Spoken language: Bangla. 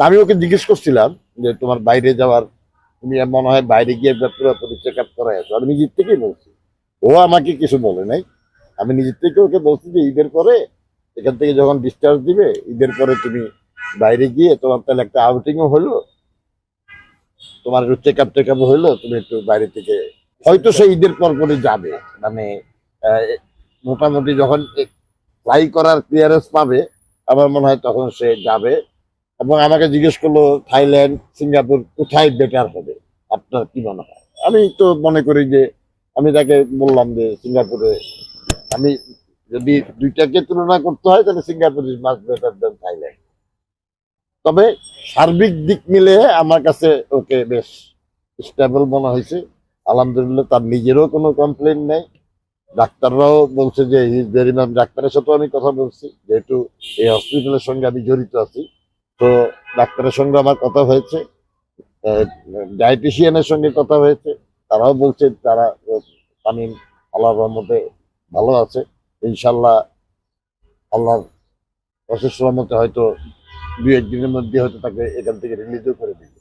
আমি ওকে জিজ্ঞেস করছিলাম যে তোমার বাইরে যাওয়ার, তুমি মনে হয় বাইরে গিয়ে পুরোপুরি চেক আপ করাই আছো। আমি নিজের থেকেই বলছি, ও আমাকে কিছু বলে নাই। আমি নিজের থেকে ওকে বলছি যে ঈদের পরে এখান থেকে যখন ডিসচার্জ দিবে, ঈদের পরে তুমি বাইরে গিয়ে তোমার তাহলে একটা আউটিংও হলো, তোমার একটু চেক আপ টেক আপ হইলো, তুমি একটু বাইরে থেকে হয়তো সে ঈদের পর পরে যাবে। মানে আহ, মোটামুটি যখন ফ্লাই করার ক্লিয়ারেন্স পাবে আমার মনে হয় তখন সে যাবে। এবং আমাকে জিজ্ঞেস করলো থাইল্যান্ড সিঙ্গাপুর কোথায় বেটার হবে, আপনার কি মনে হয়? আমি তো মনে করি যে আমি তাকে বললাম যে সিঙ্গাপুরে, আমি যদি দুইটাকে তুলনা করতে হয় তাহলে Singapore is much better then Thailand. তবে সার্বিক দিক মিলে আমার কাছে ওকে বেশ স্টেবল মনে হয়েছে। আলহামদুলিল্লাহ, তার নিজেরও কোনো কমপ্লেন নেই। ডাক্তাররাও বলছে যে হি ইজ ভেরি ম্যাম, ডাক্তারের সাথেও আমি কথা বলছি যেহেতু এই হসপিটালের সঙ্গে আমি জড়িত আছি। তো ডাক্তারের সঙ্গে আমার কথা হয়েছে, ডায়েটিশিয়ানের সঙ্গে কথা হয়েছে, তারাও বলছে তারা তামিম আল্লাহর রহমতে ভালো আছে ইনশাল্লাহ। আল্লাহর অশেষ রহমতে হয়তো 2-1 দিনের মধ্যে হয়তো তাকে এখান থেকে রিলিজও করে দিবে।